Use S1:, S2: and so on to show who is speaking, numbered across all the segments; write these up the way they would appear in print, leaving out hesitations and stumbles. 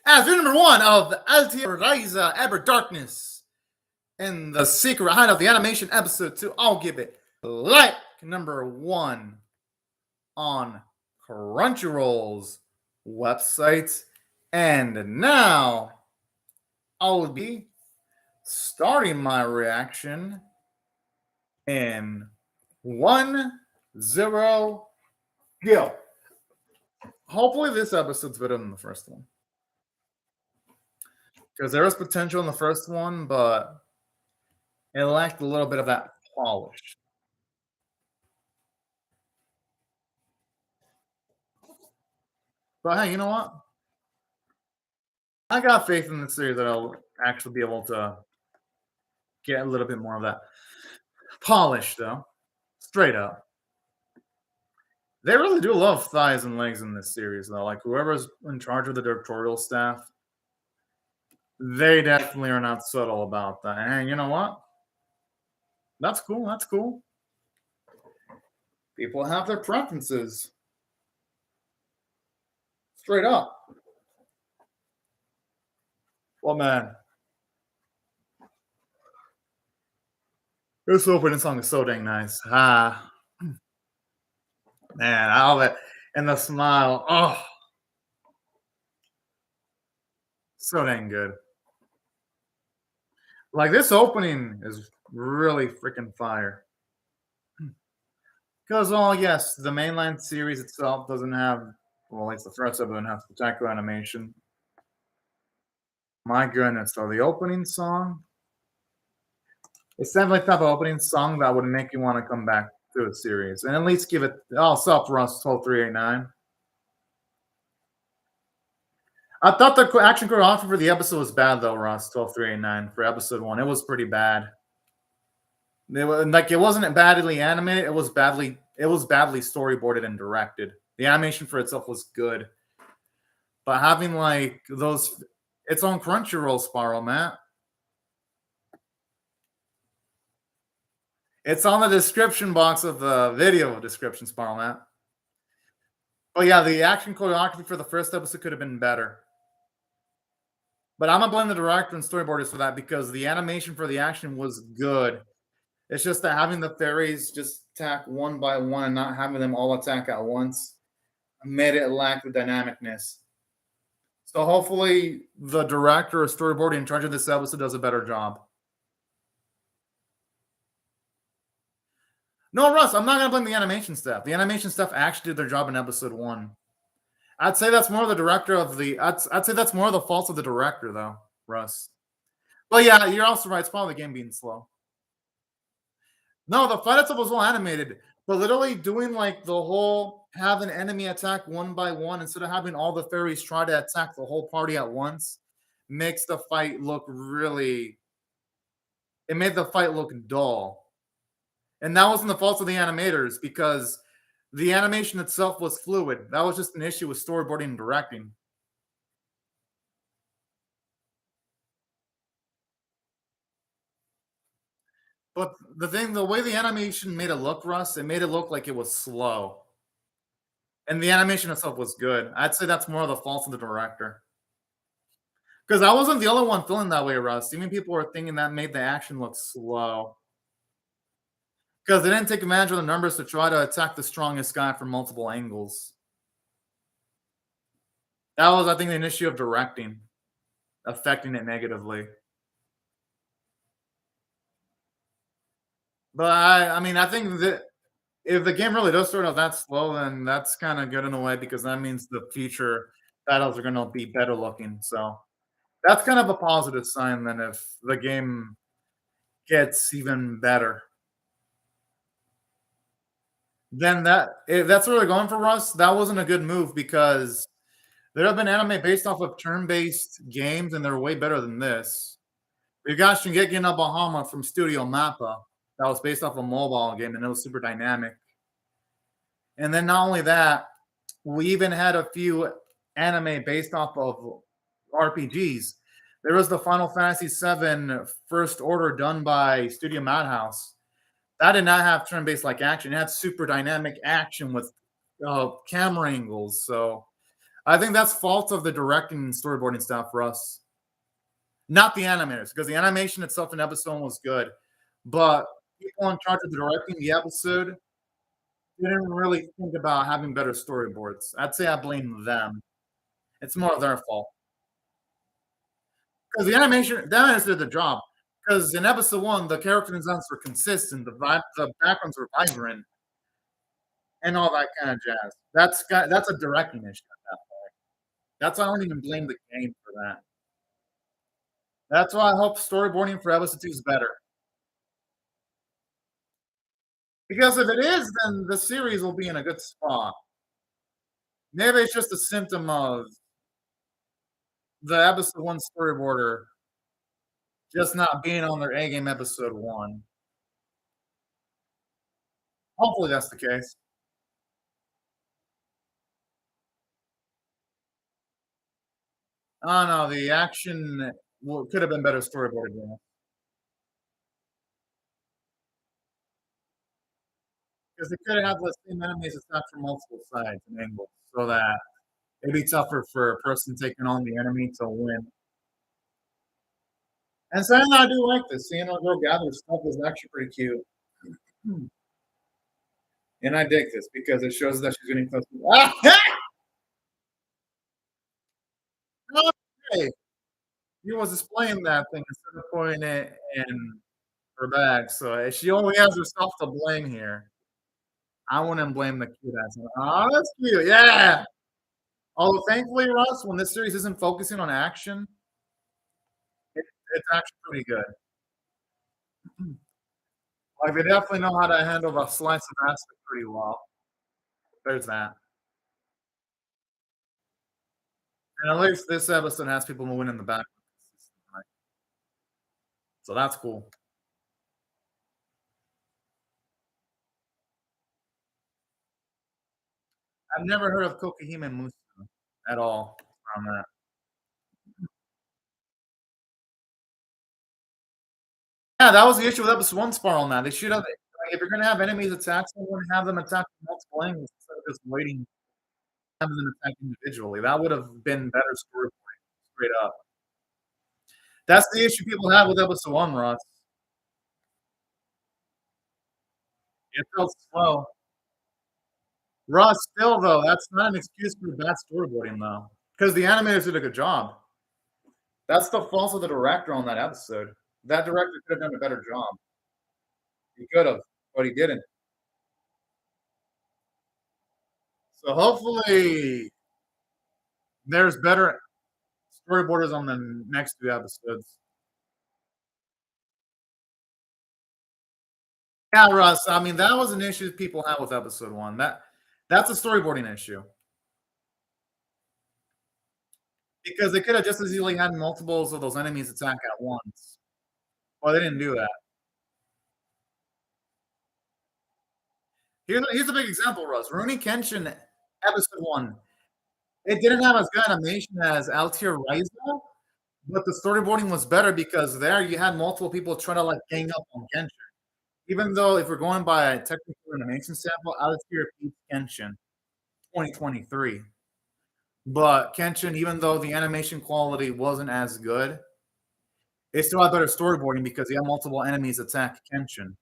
S1: As video number one of the Atelier Ryza Ever Darkness and the Secret Hideout of the Animation episode 2. I'll give it like number one on Crunchyroll's website. And now I'll be starting my reaction in 1-0 go. Hopefully this episode's better than the first one. Because there was potential in the first one, but it lacked a little bit of that polish. But hey, you know what? I got faith in the series that I'll actually be able to get a little bit more of that polish, though. Straight up. They really do love thighs and legs in this series, though. Like, whoever's in charge of the directorial staff, they definitely are not subtle about that. And you know what? That's cool. That's cool. People have their preferences. Straight up. Well, man. This opening song is so dang nice. Man, all that. And the smile. Oh. So dang good. Like, this opening is really freaking fire. Because, well, yes, the mainline series itself doesn't have, well, at least the first of them have spectacular animation. My goodness, so the opening song, it's definitely the type of opening song that would make you want to come back to the series and at least give it, oh, sup, Russ 12389. I thought the action choreography for the episode was bad, though, Russ 12389, for episode 1. It was pretty bad. It wasn't badly animated. It was badly storyboarded and directed. The animation for itself was good, but having like those, it's on Crunchyroll, Spiral, Matt. It's on the description box of the video description, Spiral, Matt. Oh yeah, the action choreography for the first episode could have been better. But I'm gonna blame the director and storyboarders for that because the animation for the action was good. It's just that having the fairies just attack one by one and not having them all attack at once made it lack the dynamicness. So hopefully the director or storyboarder in charge of this episode does a better job. No, Russ, I'm not going to blame the animation staff. The animation staff actually did their job in episode 1. I'd say that's more of the director of the... I'd say that's more of the fault of the director, though, Russ. But yeah, you're also right. It's probably the game being slow. No, the fight itself was well animated, but literally doing like the whole have an enemy attack one by one instead of having all the fairies try to attack the whole party at once makes the fight look really. It made the fight look dull, and that wasn't the fault of the animators because the animation itself was fluid. That was just an issue with storyboarding and directing. But the way the animation made it look, Russ, it made it look like it was slow. And the animation itself was good. I'd say that's more of the fault of the director. Because I wasn't the only one feeling that way, Russ. Even people were thinking that made the action look slow. Because they didn't take advantage of the numbers to try to attack the strongest guy from multiple angles. That was, I think, an issue of directing, affecting it negatively. But I mean, I think that if the game really does start out that slow, then that's kind of good in a way because that means the future battles are going to be better looking. So that's kind of a positive sign than if the game gets even better. Then if that's what they're going for, Russ, that wasn't a good move because there have been anime based off of turn-based games, and they're way better than this. We got Shingeki no Bahama from Studio Mappa. That was based off a mobile game, and it was super dynamic. And then not only that, we even had a few anime based off of RPGs. There was the Final Fantasy VII First Order done by Studio Madhouse. That did not have turn-based like action. It had super dynamic action with camera angles. So I think that's fault of the directing and storyboarding staff, Russ, not the animators, because the animation itself in episode 1 was good, but people in charge of directing the episode didn't really think about having better storyboards. I'd say I blame them. It's more of their fault. Because the animators did the job. Because in episode 1, the character designs were consistent, the backgrounds were vibrant, and all that kind of jazz. That's a directing issue at that point. That's why I don't even blame the game for that. That's why I hope storyboarding for episode 2 is better. Because if it is, then the series will be in a good spot. Maybe it's just a symptom of the episode 1 storyboarder just not being on their A game episode 1. Hopefully that's the case. I don't know, the action could have been better storyboarded, yeah. Because they could have had the same enemies attack from multiple sides and angles so that it'd be tougher for a person taking on the enemy to win. And so I do like this. Seeing a girl gather stuff is actually pretty cute. And I dig this because it shows that she's getting close to okay. He was displaying that thing instead of putting it in her bag. So she only has herself to blame here. I wouldn't blame the cute ass. Oh, that's cute. Yeah. Although thankfully, Russ, when this series isn't focusing on action, it's actually pretty good. Like they definitely know how to handle the slice of acid pretty well. There's that. And at least this episode has people moving in the back. So that's cool. I've never heard of Kokahime Musu at all on that. Yeah, that was the issue with episode 1 spar on that. They should have like, if you're gonna have enemies attack someone, have them attack multiple angles instead of just waiting, having them attack individually. That would have been better storytelling, straight up. That's the issue people have with episode 1, Ross. It felt slow. Ross, still though, that's not an excuse for bad storyboarding though. Because the animators did a good job. That's the fault of the director on that episode. That director could have done a better job. He could have, but he didn't. So hopefully there's better storyboarders on the next 2 episodes. Yeah, Russ. I mean, that was an issue people had with episode 1. That's a storyboarding issue. Because they could have just as easily had multiples of those enemies attack at once. Well, they didn't do that. Here's a big example, Russ. Rurouni Kenshin episode 1. It didn't have as good animation as Altair Ryza, but the storyboarding was better because there you had multiple people trying to like gang up on Kenshin. Even though if we're going by a technical animation sample, Altair beats Kenshin 2023. But Kenshin, even though the animation quality wasn't as good, it still had better storyboarding because you had multiple enemies attack Kenshin.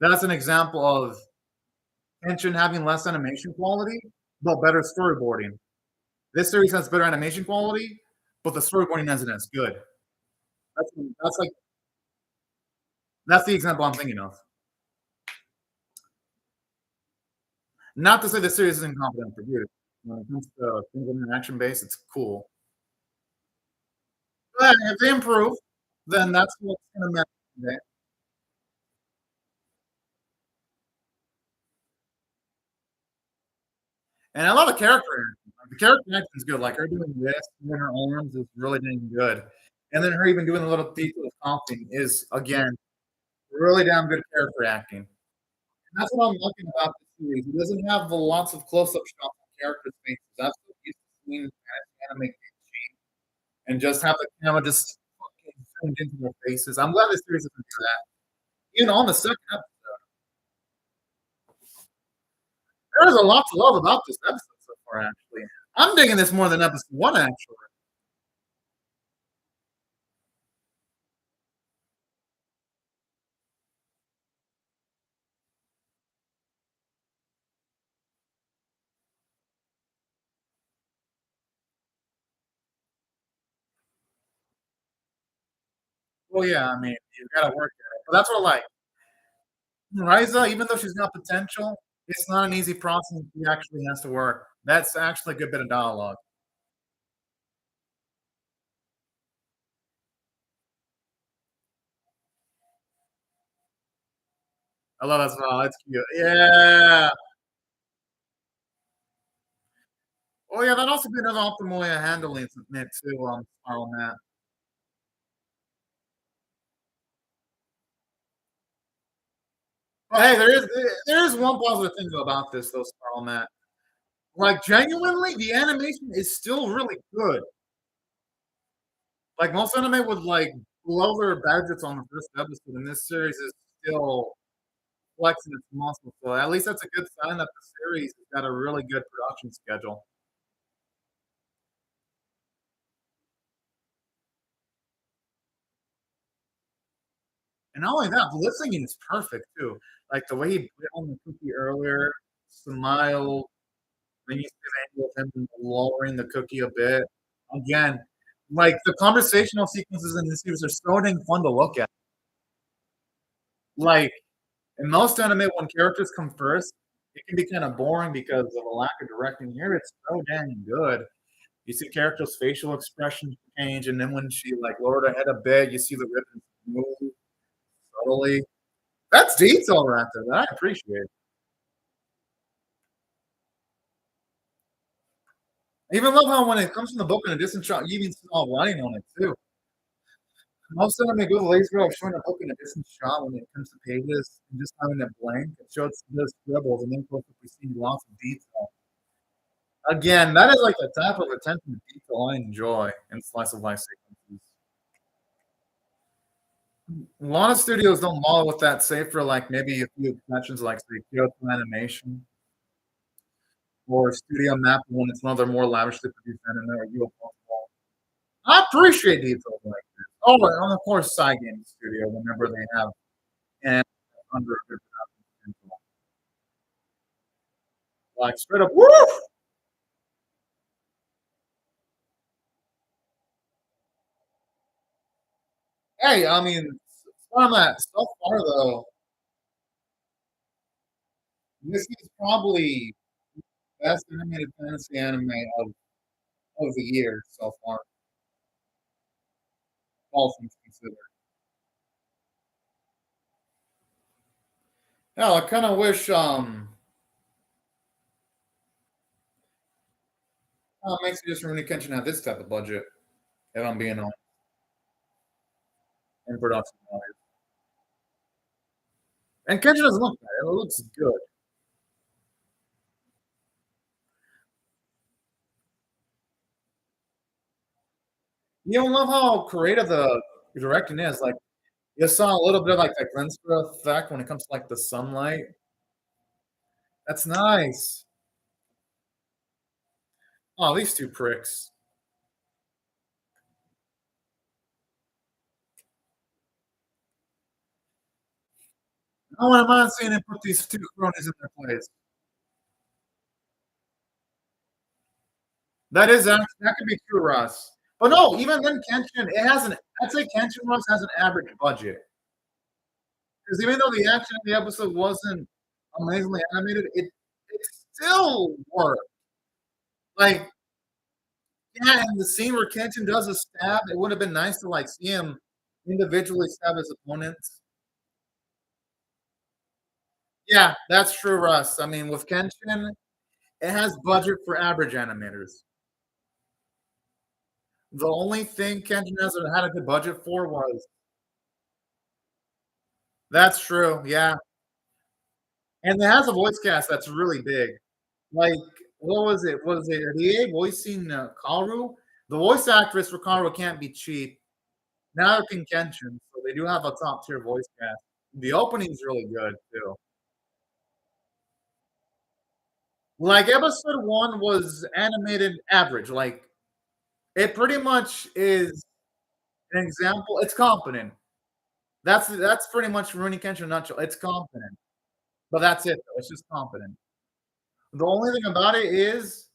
S1: That's an example of Kenshin having less animation quality, but better storyboarding. This series has better animation quality, but the storyboarding isn't as good. That's like that's the example I'm thinking of. Not to say the series is incompetent produced. When it comes to things in an action base, it's cool. But if they improve, then that's what's gonna matter. And I love the character acting. Like, the character acting is good. Like her doing this in her arms is really dang good. And then her even doing the little detail of coughing is again really damn good character acting. And that's what I'm liking about the series. It doesn't have the lots of close-up shots of characters' faces. That's what used to seeing anime and just have the camera just fucking zoomed into their faces. I'm glad this series doesn't do that. Even on the second episode, there's a lot to love about this episode so far. Actually, I'm digging this more than episode 1, actually. Well, yeah, I mean, you gotta work at it. But that's what, like, Ryza, even though she's got potential, it's not an easy process. She actually has to work. That's actually a good bit of dialogue. I love that as well. It's cute. Yeah. Oh, yeah, that'd also be another optimal way of handling it too, Spiral Mat. But hey, there is one positive thing though about this though, Spiral Mat. Like, genuinely, the animation is still really good. Like, most anime would, like, blow their budgets on the first episode, and this series is still flexing its muscle, so at least that's a good sign that the series has got a really good production schedule. And not only that, the lip syncing is perfect too. Like, the way he bit on the cookie earlier, smiled, then you see the angle of him lowering the cookie a bit. Again, like, the conversational sequences in this series are so dang fun to look at. Like, in most anime, when characters come first, it can be kinda boring because of a lack of directing. Here, it's so dang good. You see characters' facial expressions change, and then when she, like, lowered her head a bit, you see the ribbons move subtly. That's detail right there that I appreciate. I even love how when it comes from the book in a distant shot, you even see all writing on it too. Most anime go the lazy route of showing a book in a distant shot when it comes to pages and just having it blank. It shows the scribbles and then close up we see lots of detail. Again, that is like the type of attention to detail I enjoy in slice of life sequences. A lot of studios don't bother with that, save for like maybe a few exceptions, like say Kyoto Animation or Studio Map when it's one of their more lavishly produced anime or UFO. I appreciate details like this. Oh, and of course, Game Studio whenever they have an under a good production schedule. Like straight up, woo! Hey, I mean, on that so far though, this is probably best animated fantasy anime of the year so far, all things considered. Yeah, I kind of wish makes me just really Kenshin had this type of budget. If I'm being honest, in production value. And Kenshin doesn't look bad. It looks good. You don't love how creative the directing is. Like you saw a little bit of like that Glenspur effect when it comes to like the sunlight. That's nice. Oh, these two pricks. I wouldn't mind seeing him put these two cronies in their place. That could be true, Russ. But no, even then, Kenshin, it has an. I'd say Kenshin Russ has an average budget because even though the action in the episode wasn't amazingly animated, it still worked. Like, yeah, and the scene where Kenshin does a stab, it would have been nice to like see him individually stab his opponents. Yeah, that's true, Russ. I mean, with Kenshin, it has budget for average animators. The only thing Kenshin has had a good budget for was that's true, yeah. And it has a voice cast that's really big. Like, what was it? Was it Rie voicing Kaoru? The voice actress for Kaoru can't be cheap. Neither can Kenshin, so they do have a top tier voice cast. The opening's really good too. Like episode one was animated average. Like it pretty much is an example. It's competent. That's pretty much Rurouni Kenshin in a nutshell. It's competent, but that's it. Though. It's just competent. The only thing about it is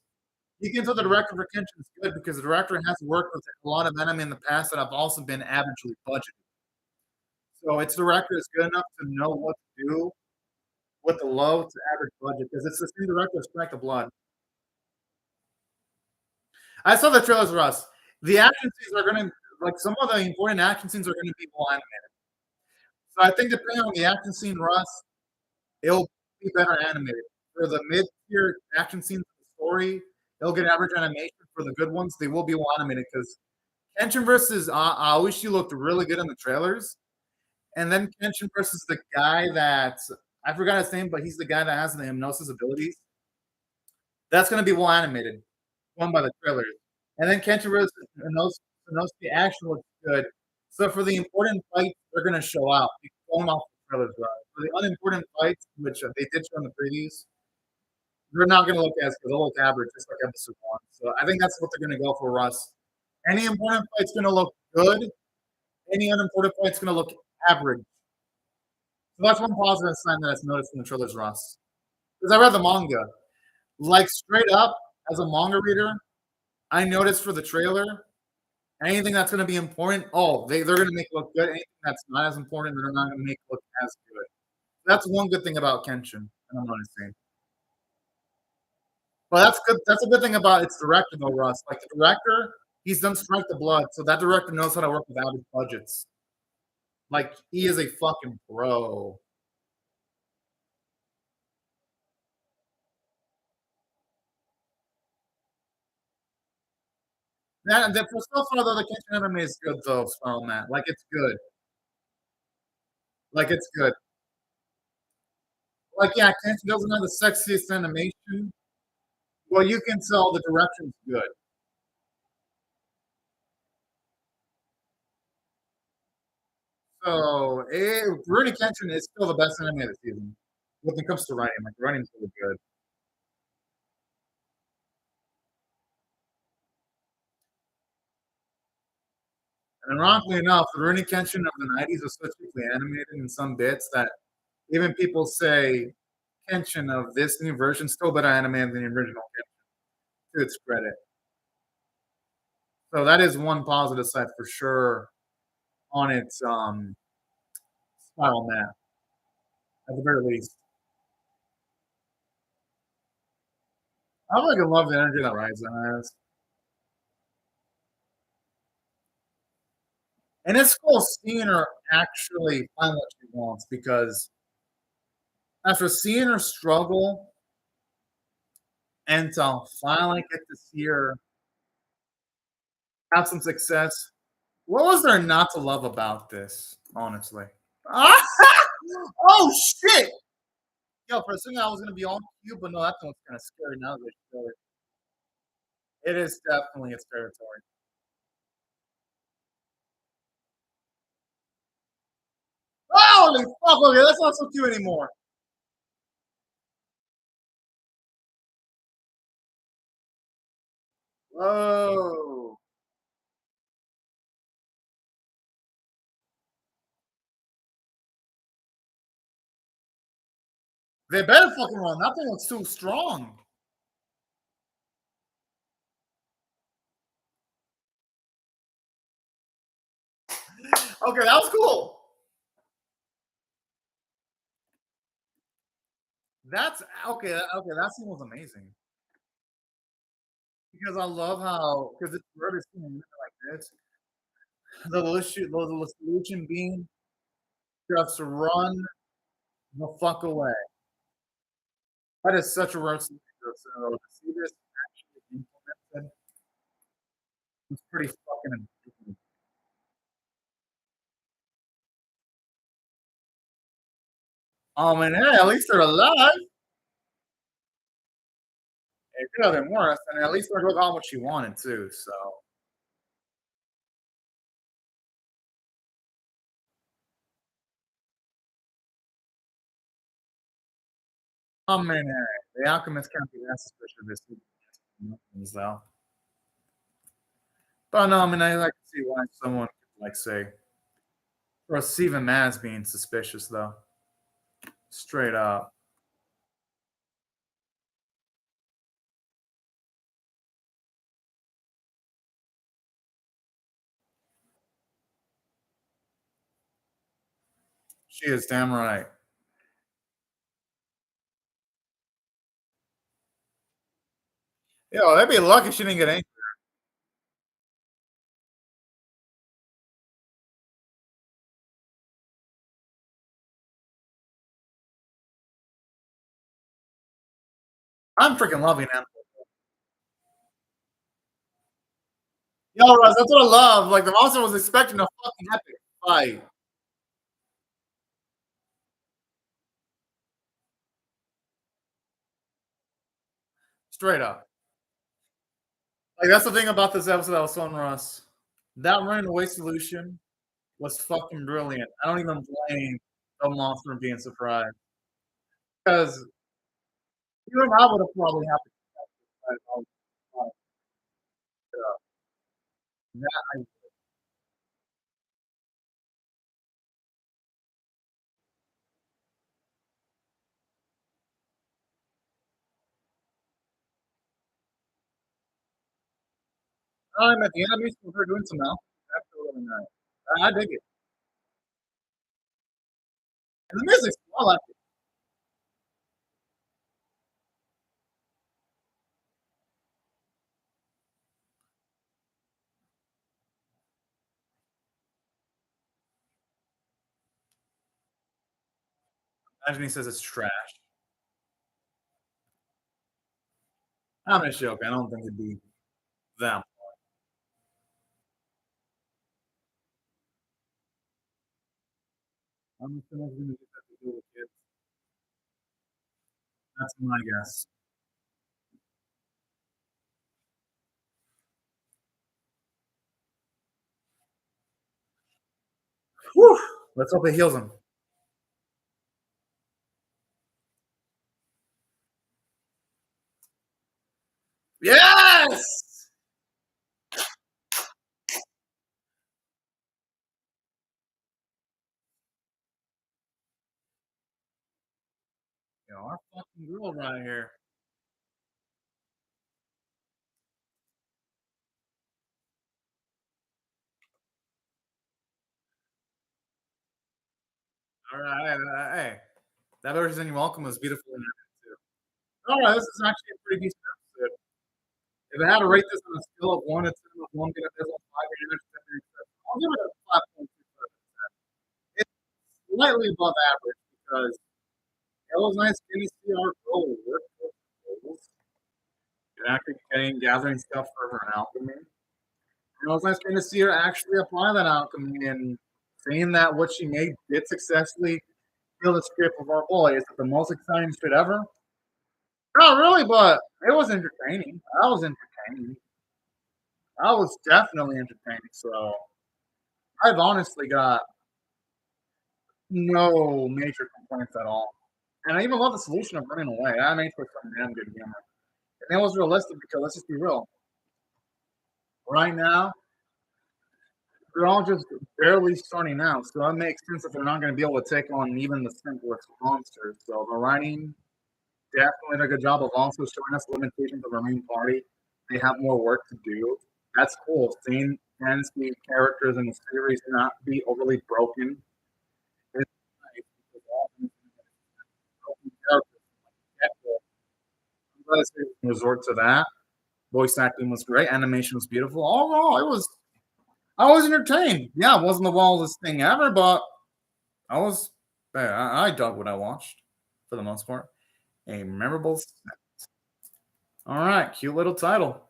S1: you can tell the director for Kenshin is good because the director has worked with a lot of anime in the past that have also been averagely budgeted. So its director is good enough to know what to do with the low to average budget because it's the same director as Strike the Blood. I saw the trailers, Russ. The action scenes are gonna like some of the important action scenes are gonna be well animated. So I think depending on the action scene, Russ, it'll be better animated. For the mid-tier action scenes of the story, it'll get average animation. For the good ones, they will be well animated because Kenshin versus Aoishi looked really good in the trailers. And then Kenshin versus the guy that I forgot his name, but he's the guy that has the hypnosis abilities. That's going to be well animated, one by the trailers. And then Kenshin versus Inosuke action looks good. So for the important fights, they're going to show out. Going off the trailers, right? For the unimportant fights, which they did show in the previews, they're not going to look as good. They'll look average, just like episode one. So I think that's what they're going to go for, Russ. Any important fight's going to look good. Any unimportant fight's going to look average. So that's one positive sign that I've noticed in the trailers, Russ. Because I read the manga. Like straight up, as a manga reader, I noticed for the trailer, anything that's going to be important, they're going to make it look good. Anything that's not as important, they're not going to make it look as good. That's one good thing about Kenshin, and I'm noticing. But that's good. That's a good thing about its director, though, Russ. Like the director, he's done Strike the Blood, so that director knows how to work with average budgets. Like he is a fucking pro. That for so far though, the Kenshin anime is good though, Spiral Matt. Like it's good. Like it's good. Like yeah, Kenshin doesn't have the sexiest animation. Well, you can tell the direction's good. So Rurouni Kenshin is still the best anime of the season when it comes to writing. Like writing's really good. And ironically enough, the Rurouni Kenshin of the '90s was so cheaply animated in some bits that even people say Kenshin of this new version still better animated than the original Kenshin, to its credit. So that is one positive side for sure on its spiral map, at the very least. I really love the energy that Ryza has. And it's cool seeing her actually find what she wants because after seeing her struggle and to finally get to see her have some success, what was there not to love about this, honestly? Oh, shit! Yo, for a second, I was going to be all cute, but no, that one's kind of scary now that they show it. It is definitely its territory. Holy fuck, okay, that's not so cute anymore. Whoa. They better fucking run. That thing looks too strong. Okay, that was cool. That's okay. Okay, that scene was amazing because I love how because it's rare seeing a movie like this. The solution being just run the fuck away. That is such a rare scenario. So to see this actually implemented was pretty fucking amazing. Oh man, hey, at least they're alive. It could have been worse, and at least they got what she wanted too. So, I mean, hey, The Alchemist can't be that suspicious of this though. But no, I mean, I like to see why someone could, like, say, perceive him as being suspicious, though. Straight up. She is damn right. Yo, they'd be lucky she didn't get angry. I'm freaking loving him. Yo, Russ, that's what I love. Like, the monster was expecting a fucking epic fight. Straight up. Like, that's the thing about this episode that was fun, Russ. That running away solution was fucking brilliant. I don't even blame the monster being surprised. Because even I would have probably had to that, I'm at the enemies for her doing some now. That's really nice. I dig it. And the music's I like it. Imagine he says it's trash. I'm just joking. I don't think it'd be them. I'm just gonna do that to do with kids. That's my guess. Whew. Let's hope it heals him. Yes! You know, our fucking girl right here. All right, hey, that version you welcome was beautiful and everything too. All right, this is actually a pretty decent episode. If I had to rate this on a scale of 1 to 10, with 1 being a fizzle, 5 being an I'll give it a 5.25. It's slightly above average because it was nice getting to see our goal work goals and actually gathering stuff for her alchemy. And it was nice getting to see her actually apply that alchemy and seeing that what she made did successfully kill the script of our boy. Is it the most exciting shit ever? Not really, but it was entertaining. I was entertaining. I was definitely entertaining. So I've honestly got no major complaints at all. And I even love the solution of running away. That makes for some damn good humor. And it was realistic because let's just be real. Right now, they're all just barely starting out, so that makes sense that they're not going to be able to take on even the simplest monsters. So the writing definitely did a good job of also showing us the limitations of our main party. They have more work to do. That's cool. Seeing fantasy characters in the series not be overly broken. It's nice because often broken characters like I'm glad they resort to that. Voice acting was great. Animation was beautiful. Overall, it was I was entertained. Yeah, it wasn't the wildest thing ever, but I was I dug what I watched for the most part. A memorable. All right, cute little title.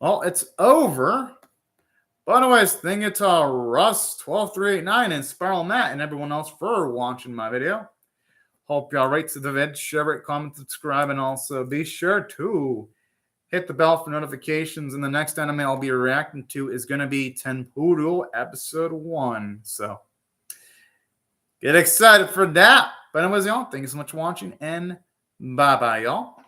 S1: Well, it's over. But anyways, thank you to Russ12389 and Spiral Matt and everyone else for watching my video. Hope y'all rate to the vid, share it, comment, subscribe, and also be sure to hit the bell for notifications. And the next anime I'll be reacting to is going to be Tenpuru Episode 1. So get excited for that. But anyways, y'all, thank you so much for watching, and Bye bye, y'all.